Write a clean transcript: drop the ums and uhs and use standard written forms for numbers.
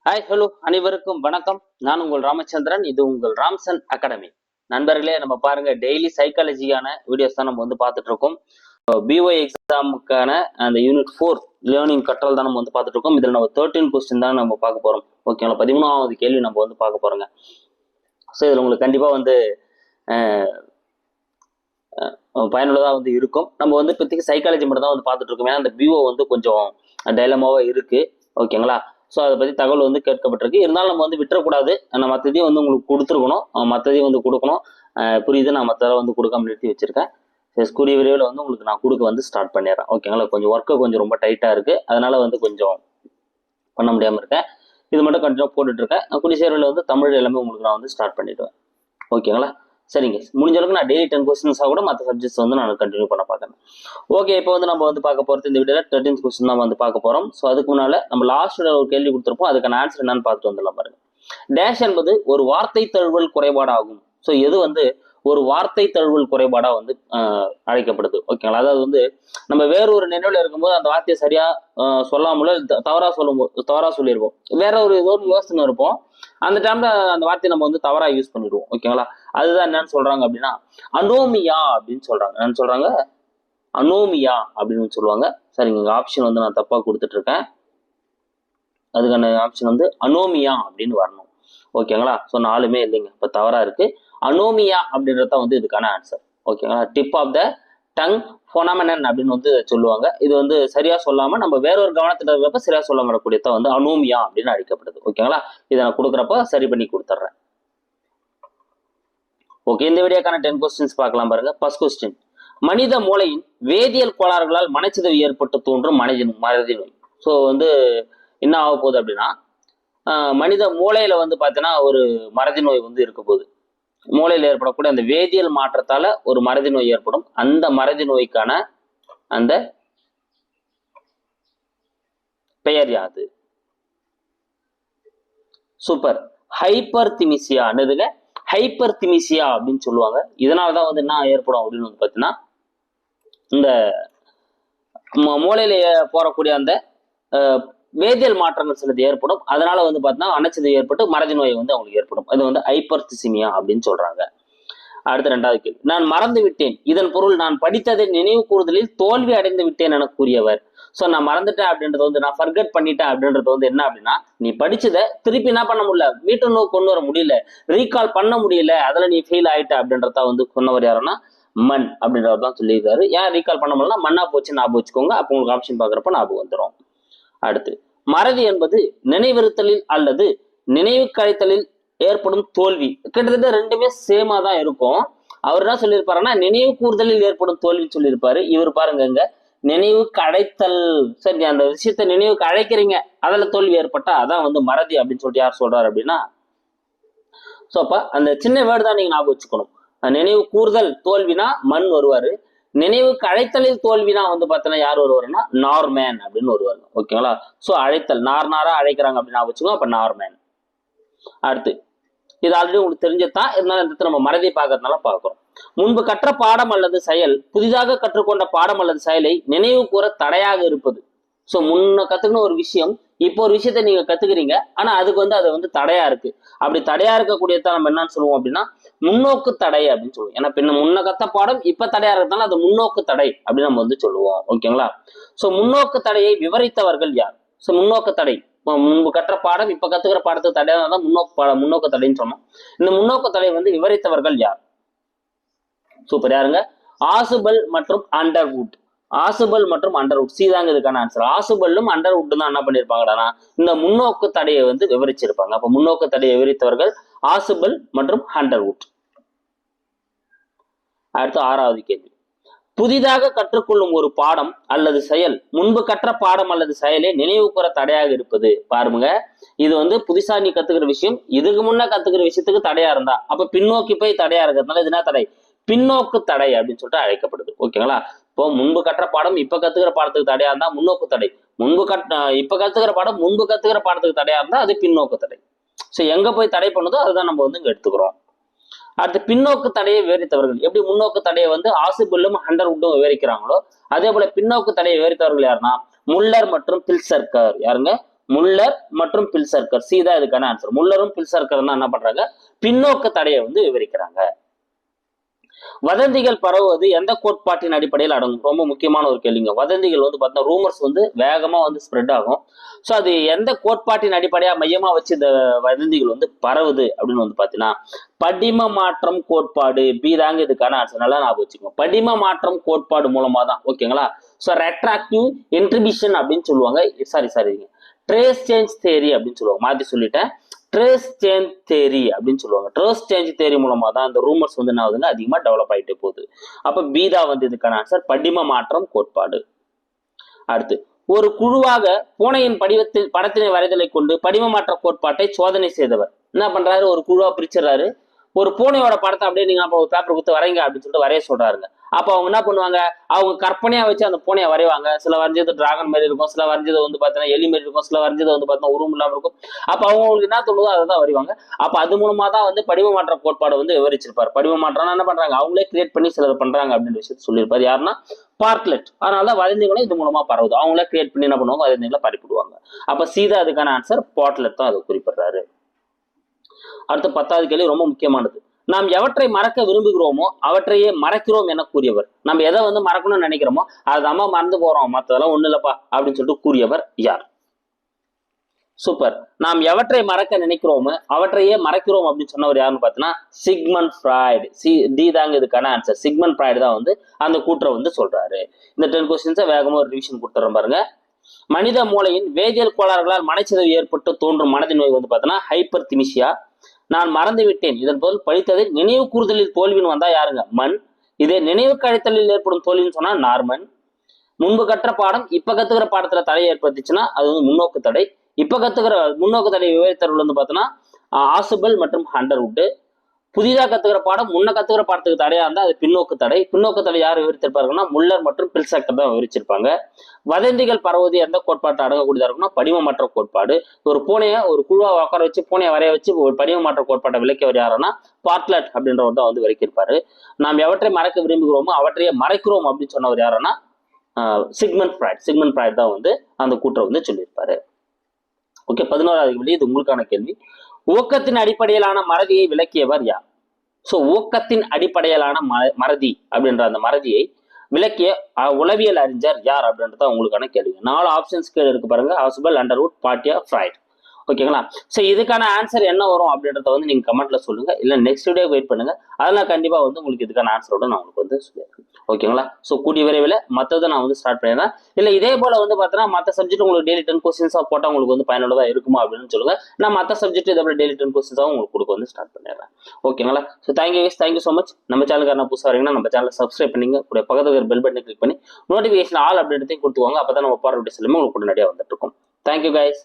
Hi hello அனைவருக்கும் வணக்கம். நான் உங்கள் ராமச்சந்திரன். இது உங்கள் ராம்சன் அகாடமி. நண்பர்களே, நம்ம பாருங்க, டெய்லி சைக்காலஜியான வீடியோஸ் தான் நம்ம வந்து பார்த்துட்டு இருக்கோம். பிஒய் எக்ஸாமுக்கான அந்த யூனிட் 4 லேர்னிங் கற்றல் தான் நம்ம வந்து பார்த்துட்டு இருக்கோம். இதில் நம்ம 13 கொஸ்டின் தான் நம்ம பார்க்க போறோம். ஓகேங்களா, 13வது கேள்வி நம்ம வந்து பார்க்க போறோங்க. ஸோ இதில் உங்களுக்கு கண்டிப்பாக வந்து பயனுள்ளதாக வந்து இருக்கும். நம்ம வந்து இப்போதைக்கு சைக்காலஜி மட்டும் தான் வந்து பார்த்துட்டு இருக்கோம். ஏன்னா அந்த பிஓ வந்து கொஞ்சம் டைலமாவாக இருக்கு. ஓகேங்களா, ஸோ அதை பற்றி தகவல் வந்து கேட்கப்பட்டிருக்கு. இருந்தாலும் நம்ம வந்து விட்டுறக்கூடாது. நான் மற்றதையும் வந்து உங்களுக்கு கொடுத்துருக்கணும், மற்றதையும் வந்து கொடுக்கணும். புரியுது, நான் மற்றதை வந்து கொடுக்காம நிறுத்தி வச்சிருக்கேன். கூடிய விரைவில் வந்து உங்களுக்கு நான் கொடுக்க வந்து ஸ்டார்ட் பண்ணிடுறேன். ஓகேங்களா, கொஞ்சம் ஒர்க்கு கொஞ்சம் ரொம்ப டைட்டாக இருக்குது, அதனால வந்து கொஞ்சம் பண்ண முடியாமல் இருக்கேன். இது மட்டும் கண்டினியூ போட்டுட்ருக்கேன். கூடிய விரைவில் வந்து தமிழ் எல்லாமே உங்களுக்கு நான் வந்து ஸ்டார்ட் பண்ணிவிடுவேன். ஓகேங்களா, சரிங்க. முடிஞ்ச அளவுக்கு நான் டெய்லி 10 கொஸ்டின்ஸாக கூட மற்ற சப்ஜெக்ட்ஸ் வந்து நான் கண்டினியூ பண்ண பார்க்குறேன். ஓகே, இப்போ வந்து நம்ம வந்து பார்க்க போகிறது இந்த வீடியோவில் 13th கொஸ்டின் தான் வந்து பார்க்க போகிறோம். ஸோ அதுக்கு முன்னால் நம்ம லாஸ்ட் ஒரு கேள்வி கொடுத்துருப்போம், அதுக்கான ஆன்சர் என்னன்னு பார்த்துட்டு வந்துடலாம் பாருங்க. டேஷ் என்பது ஒரு வார்த்தை தழுவல் குறைபாடாகும். ஸோ எது வந்து ஒரு வார்த்தை தழுவல் குறைபாடா வந்து அழைக்கப்படுது. ஓகேங்களா, அதாவது வந்து நம்ம வேற ஒரு நினைவுல இருக்கும்போது அந்த வார்த்தையை சரியா சொல்லாமல தவறா சொல்லியிருப்போம். வேற ஒரு ஏதோ ஒரு யோசனை இருப்போம், அந்த டைம்ல அந்த வார்த்தையை நம்ம வந்து தவறா யூஸ் பண்ணிடுவோம். ஓகேங்களா, அதுதான் என்னன்னு சொல்றாங்க அப்படின்னா அனோமியா அப்படின்னு சொல்றாங்க. என்னன்னு சொல்றாங்க? அனோமியா அப்படின்னு சொல்லுவாங்க. சரிங்க, இங்க ஆப்ஷன் வந்து நான் தப்பா கொடுத்துட்டு இருக்கேன். அதுக்கான ஆப்ஷன் வந்து அனோமியா அப்படின்னு வரணும். ஓகேங்களா, ஸோ 4மே இல்லைங்க, இப்போ தவறா இருக்கு. அனோமியா அப்படின்றத வந்து இதுக்கான ஆன்சர். ஓகேங்களா, டிப் ஆஃப் த டங் ஃபோனாமெனன் அப்படின்னு வந்து சொல்லுவாங்க. இது வந்து சரியா சொல்லாம நம்ம வேற ஒரு கவனத்துல இருக்கிறப்ப சரியா சொல்ல வரக்கூடியத வந்து அனோமியா அப்படின்னு அழைக்கப்படுது. ஓகேங்களா, இதை நான் கொடுக்குறப்ப சரி பண்ணி கொடுத்துட்றேன். ஓகே, இந்த வீடியோக்கான 10 கொஸ்டின்ஸ் பார்க்கலாம் பாருங்க. ஃபர்ஸ்ட் கொஸ்டின், மனித மூளையின் வேதியியல் கோளாறுகளால் மனச்சிதைவு ஏற்பட்டு தோன்றும் மறதி நோய். ஸோ வந்து என்ன ஆக போகுது அப்படின்னா, மனித மூளையில வந்து பார்த்தீங்கன்னா ஒரு மறதி நோய் வந்து இருக்க போகுது. மூளையில் ஏற்படக்கூடிய அந்த வேதியியல் மாற்றத்தால ஒரு மறதி நோய் ஏற்படும். அந்த மறதி நோய்க்கான அந்த பெயர் யாது? சூப்பர், ஹைப்பர்திமிசியா. என்னதுங்க? ஹைப்பர்திமிசியா அப்படின்னு சொல்லுவாங்க. இதனாலதான் வந்து என்ன ஏற்படும் அப்படின்னு வந்து பார்த்தீங்கன்னா, இந்த மூளையில போறக்கூடிய அந்த வேதியியல் மாற்றங்கள் சிலது ஏற்படும். அதனால வந்து பார்த்தீங்கன்னா அணைச்சது ஏற்பட்டு மறதி நோய் வந்து அவங்களுக்கு ஏற்படும். அது வந்து ஹைப்பர்திசிமியா அப்படின்னு சொல்றாங்க. அடுத்த 2வது கேள்வி, நான் மறந்து விட்டேன், இதன் பொருள் நான் படித்ததை நினைவு கூறுதலில் தோல்வி அடைந்து விட்டேன் என கூறியவர். ஸோ நான் மறந்துட்டேன் அப்படின்றது வந்து, நான் ஃபர்கெட் பண்ணிட்டேன் அப்படின்றது வந்து என்ன அப்படின்னா, நீ படிச்சதை திருப்பி என்ன பண்ண முடியல, வீட்டு நோக்கு கொண்டு வர முடியல, ரீகால் பண்ண முடியல, அதில் நீ ஃபெயில் ஆயிட்ட அப்படின்றத வந்து சொன்னவர் யாருன்னா மண் அப்படின்றவர் தான் சொல்லியிருக்காரு. ஏன் ரீகால் பண்ண முடியல? மண்ணா போச்சு ஞாபகம் வச்சுக்கோங்க. அப்போ உங்களுக்கு ஆப்ஷன் பார்க்குறப்ப ஞாபகம் வந்துடும். அடுத்து, மறதி என்பது நினைவிருத்தலில் அல்லது நினைவு கழித்தலில் ஏற்படும் தோல்வி. கிட்டத்தட்ட ரெண்டுமே சேமா தான் இருக்கும். அவர் என்ன சொல்லியிருப்பாருன்னா நினைவு கூறுதலில் ஏற்படும் தோல்வி சொல்லியிருப்பாரு. இவர் பாருங்க, நினைவு கழைத்தல். சரி, அந்த விஷயத்த நினைவுக்கு அழைக்கிறீங்க, அதுல தோல்வி ஏற்பட்டா அதான் வந்து மறதி அப்படின்னு சொல்லிட்டு யார் சொல்றாரு அப்படின்னா, ஸோ அப்ப அந்த சின்ன வேர்டு தான் நீங்க ஞாபகம் வச்சுக்கணும். நினைவு கூறுதல் தோல்வினா மண் வருவாரு, நினைவுக்கு அழைத்தலில் தோல்வினா வந்து பார்த்தீங்கன்னா யார் வருவாருன்னா நார்மேன் அப்படின்னு வருவாங்க. ஓகேங்களா, ஸோ அழைத்தல் நாரா அழைக்கிறாங்க அப்படின்னு வச்சுக்கோங்க, அப்ப நார்மேன். அடுத்து, இது ஆல்ரெடி உங்களுக்கு தெரிஞ்சதான், இருந்தாலும் இந்த நம்ம மறதியை பார்க்கறதுனால பார்க்கிறோம். முன்பு கற்ற பாடம் அல்லது செயல் புதிதாக கற்றுக்கொண்ட பாடம் அல்லது செயலை நினைவு கூற தடையாக இருப்பது. ஸோ முன்ன கத்துக்கணும் ஒரு விஷயம், இப்போ ஒரு விஷயத்த நீங்க கத்துக்கிறீங்க, ஆனா அதுக்கு வந்து அது வந்து தடையா இருக்கு. அப்படி தடையா இருக்கக்கூடியதான் நம்ம என்னன்னு சொல்லுவோம் அப்படின்னா முன்னோக்கு தடை அப்படின்னு சொல்லுவோம். ஏன்னா பின்ன முன்ன கத்த பாடம் இப்ப தடையா இருக்கிறதுனால அது முன்னோக்கு தடை அப்படின்னு நம்ம வந்து சொல்லுவோம். ஓகேங்களா, ஸோ முன்னோக்கு தடையை விவரித்தவர்கள் யார்? ஸோ முன்னோக்கு தடை, முன்பு கற்ற பாடம் இப்ப கத்துக்கிற பாடத்துக்கு தடையாக தான் முன்னோக்கு தடைன்னு சொன்னோம். இந்த முன்னோக்கு தடை வந்து விவரித்தவர்கள் யார்? சூப்பர், யாருங்க? ஆசுபல் மற்றும் அண்டர்வுட். ஆசுபல் மற்றும் அண்டர்வுட், சி தாங்க இதுக்கான ஆன்சர். ஆசுபல்லும் அண்டர்வுட் தான் என்ன பண்ணிருப்பாங்கன்னா இந்த முன்னோக்கு தடையை வந்து விவரிச்சிருப்பாங்க. அப்ப முன்னோக்கு தடையை விவரித்தவர்கள் ஆசுபல் மற்றும் அண்டர்வுட். அடுத்து 6வது கேள்வி, புதிதாக கற்றுக்கொள்ளும் ஒரு பாடம் அல்லது செயல் முன்பு கற்ற பாடம் அல்லது செயலை நினைவு கூற தடையாக இருப்பது. பாருங்க, இது வந்து புதுசா நீ கத்துக்கிற விஷயம், இதுக்கு முன்ன கத்துக்கிற விஷயத்துக்கு தடையா இருந்தா அப்ப பின்னோக்கி போய் தடையா இருக்கிறதுனால இது என்ன தடை? பின்னோக்கு தடை அப்படின்னு சொல்லிட்டு அழைக்கப்படுது. ஓகேங்களா, இப்போ முன்பு கற்ற பாடம் இப்ப கத்துக்கிற பாடத்துக்கு தடையா இருந்தா முன்னோக்கு தடை, இப்ப கத்துக்கிற பாடம் முன்பு கத்துக்கிற பாடத்துக்கு தடையா இருந்தா அது பின்னோக்கு தடை. ஸோ எங்க போய் தடை பண்ணுதோ அதுதான் நம்ம வந்து இங்க எடுத்துக்கிறோம். அடுத்து, பின்னோக்கு தடையை விவரித்தவர்கள். எப்படி முன்னோக்கு தடையை வந்து ஆசுபுல்லும் அண்டர்வுட்டும் விவரிக்கிறாங்களோ அதே போல பின்னோக்கு தடையை விவரித்தவர்கள் யாருன்னா முல்லர் மற்றும் பில்சர்கர். யாருங்க? முல்லர் மற்றும் பில்சர்க்கர். சி தான் இதுக்கான ஆன்சர். முல்லரும் பில்சர்க்கரும் தான் என்ன பண்றாங்க, பின்னோக்கு தடையை வந்து விவரிக்கிறாங்க. வதந்திகள் பரவுவது எந்த கோட்பாட்டின் அடிப்படையில் அடங்கும்? ரொம்ப முக்கியமான ஒரு கேள்விங்க. வதந்திகள் வந்து பார்த்தீங்கன்னா ரூமர்ஸ் வந்து வேகமா வந்து ஸ்ப்ரெட் ஆகும். ஸோ அது எந்த கோட்பாட்டின் அடிப்படையா மையமா வச்சு இந்த வதந்திகள் வந்து பரவுது அப்படின்னு வந்து பார்த்தீங்கன்னா படிம மாற்றம் கோட்பாடு. பி தாங்க இதுக்கான ஆன்சர். நல்லா ஞாபகம் வச்சுக்கோங்க. படிம மாற்றம் கோட்பாடு மூலமா தான். ஓகேங்களா? ஸோ ரெட்ராக்டிவ் இன்ட்ரிபியூஷன் அப்படின்னு சொல்லுவாங்க. சாரி ட்ரேஸ் சேஞ்ச் தேரி அப்படின்னு சொல்லுவாங்க. மாற்றி சொல்லிட்டேன். ட்ரேஸ் சேஞ்ச் தேரி அப்படின்னு சொல்லுவாங்க. ட்ரேஸ் சேஞ்ச் தேரி மூலமா தான் இந்த ரூமர்ஸ் வந்து என்ன ஆகுதுன்னா அதிகமா டெவலப் ஆகிட்டே போகுது. அப்ப பீதா வந்து இதுக்கான ஆன்சர் படிம மாற்றம் கோட்பாடு. அடுத்து, ஒரு குழுவாக பூனையின் படத்தினை வரைதலை கொண்டு படிம மாற்ற கோட்பாட்டை சோதனை செய்தவர். என்ன பண்றாரு, ஒரு குழுவா பிரிச்சிடறாரு. ஒரு பூனையோட படத்தை அப்படியே நீங்க அப்போ பேப்பர் கொடுத்து வரைங்க அப்படின்னு சொல்லிட்டு வரைய சொல்றாருங்க. அப்போ அவங்க என்ன பண்ணுவாங்க, அவங்க கற்பனையா வச்சு அந்த பூனையை வரைவாங்க. சில வரைஞ்சது டிராகன் மாதிரி இருக்கும், சில வரைஞ்சது வந்து பார்த்தீங்கன்னா எலி மாதிரி இருக்கும், சில வரைஞ்சது வந்து பார்த்தீங்கன்னா உருவம் இல்லாமல் இருக்கும். அப்போ அவங்களுக்கு என்ன தோணுதோ அதை தான் வரைவாங்க. அப்போ அது மூலமா தான் வந்து படிம மாற்ற கோட்பாடு வந்து விவரிச்சிருப்பார். படிம மாற்றம்னா என்ன பண்றாங்க, அவங்களே கிரியேட் பண்ணி சிலது பண்றாங்க அப்படின்னு விஷயத்த சொல்லியிருப்பாரு. யாருன்னா பார்ட்லெட். அதனால வதந்திகளும் இது மூலமா பரவுது. அவங்களே கிரியேட் பண்ணி என்ன பண்ணுவாங்க, வதந்திகளை பரப்பிடுவாங்க. அப்ப சீதா அதுக்கான ஆன்சர் பார்ட்லெட் தான் அதை குறிப்பிடுறாரு. அடுத்து 10வது கேள்வி ரொம்ப முக்கியமானது. நாம் எவற்றை மறக்க விரும்புகிறோமோ அவற்றையே மறக்கிறோம் என கூறியவர். நம்ம எதை வந்து மறக்கணும்னு நினைக்கிறோமோ அதை அம்மா மறந்து போறோம், மற்றதெல்லாம் ஒண்ணு இல்லப்பா அப்படின்னு சொல்லிட்டு கூறியவர் யார்? சூப்பர். நாம் எவற்றை மறக்க நினைக்கிறோமோ அவற்றையே மறக்கிறோம் அப்படின்னு சொன்னவர் யாருன்னு பார்த்தீங்கன்னா சிக்மண்ட் ஃப்ராய்டு. டி தாங்க இதுக்கான ஆன்சர். சிக்மண்ட் ஃப்ராய்டு தான் வந்து அந்த கூற்றை வந்து சொல்றாரு. இந்த 10 கொஸ்டின்ஸை வேகமா ஒரு ரிவிஷன் கொடுத்துறோம் பாருங்க. மனித மூளையின் வேதியியல் கோளாறுகளால் மனச்சிதைவு ஏற்பட்டு தோன்றும் மனதின் நோய் வந்து பார்த்தீங்கன்னா ஹைப்பர் திமிசியா. நான் மறந்து விட்டேன் இதன் பொருள் படித்தது நினைவு கூறுதலில் தோல்வின்னு வந்தா யாருங்க, மண். இதே நினைவு கழித்தலில் ஏற்படும் தோல்வின்னு சொன்னா நார்மன். முன்பு கற்ற பாடம் இப்ப கத்துக்கிற பாடத்துல தடையை ஏற்படுத்துச்சுன்னா அது வந்து முன்னோக்கு தடை. இப்ப கத்துக்கிற முன்னோக்கு தடை விவரித்தவர்கள் வந்து பார்த்தோன்னா ஆசுபல் மற்றும் ஹண்டர்வுட். புதிதாக கத்துக்கிற பாடம் முன்ன கத்துக்கிற பாடத்துக்கு தடையா இருந்தா அது பின்னோக்கு தடை. பின்னோக்கு தடை யார் விவரித்திருப்பாருன்னா முல்லர் மற்றும் பில்சர்க்கர் தான் விவரிச்சிருப்பாங்க. வதந்திகள் பரவுவது எந்த கோட்பாட்டை அடங்கக்கூடியதா இருக்குன்னா படிமமாற்ற கோட்பாடு. ஒரு பூனையை ஒரு குழுவா உட்கார வச்சு பூனையை வரைய வச்சு ஒரு படிமமாற்ற கோட்பாட்டை விளக்கியவர் யாருன்னா பார்ட்லெட் அப்படின்றவர் தான் வந்து விளக்கியிருப்பாரு. நாம் எவற்றை மறக்க விரும்புகிறோமோ அவற்றையே மறைக்கிறோம் அப்படின்னு சொன்னவர் யாருன்னா சிக்மண்ட் ஃப்ராய்ட். சிக்மண்ட் ஃப்ராய்ட் தான் வந்து அந்த கூற்றை வந்து சொல்லியிருப்பாரு. ஓகே, 11வது கேள்வி, இது உங்களுக்கான கேள்வி. ஊக்கத்தின் அடிப்படையிலான மறதியை விளக்கியவர் யார்? ஸோ ஊக்கத்தின் அடிப்படையிலான மறதி அப்படின்ற அந்த மறதியை விளக்கிய உளவியல் அறிஞர் யார் அப்படின்றத உங்களுக்கான கேள்வி. 4 ஆப்ஷன்ஸ் கீழே இருக்கு பாருங்க. ஆசுபல், அண்டர்வுட், பாட்டியா, ஃப்ராய்ட். ஓகேங்களா? ஸோ இதுக்கான ஆன்சர் என்ன வரும் அப்படின்றத வந்து நீங்க கமெண்ட்ல சொல்லுங்க, இல்லை நெக்ஸ்ட் வீடியோ வெயிட் பண்ணுங்க. அதெல்லாம் கண்டிப்பா வந்து உங்களுக்கு இதுக்கான ஆன்சரோட நான் உங்களுக்கு வந்து சொல்லிடுறேன். ஓகேங்களா? ஸோ கூடிய விரைவில் மற்றதை நான் வந்து ஸ்டார்ட் பண்ணிடுறேன். இல்லை இதே போல வந்து பார்த்தீங்கன்னா மற்ற சப்ஜெக்ட் உங்களுக்கு டெய்லி 10 கொஸ்டின்ஸாக போட்டால் உங்களுக்கு வந்து பயனுள்ளதாக இருக்குமா அப்படின்னு சொல்லுங்க. நான் மற்ற சப்ஜெக்ட் இதை போல டெய்லி 10 கொஸ்டின்ஸாக உங்களுக்கு கொடுக்க வந்து ஸ்டார்ட் பண்ணிடுறேன். ஓகேங்களா? So thank you so much. நம்ம சேனலுக்கு நான் புதுசாக வரீங்கன்னா நம்ம சேனலை சப்ஸ்கிரைப் பண்ணிங்க. கூட பக்கத்தில் பெல் பட்டனை கிளிக் பண்ணி நோட்டிஃபிகேஷன் ஆல் அப்படின்றதையும் கொடுத்துவாங்க. அப்போ தான் நம்ம போகிற வீடியோஸ் எல்லாமே உங்களுக்கு உடனடியாக வந்துட்டு இருக்கும். Thank you guys.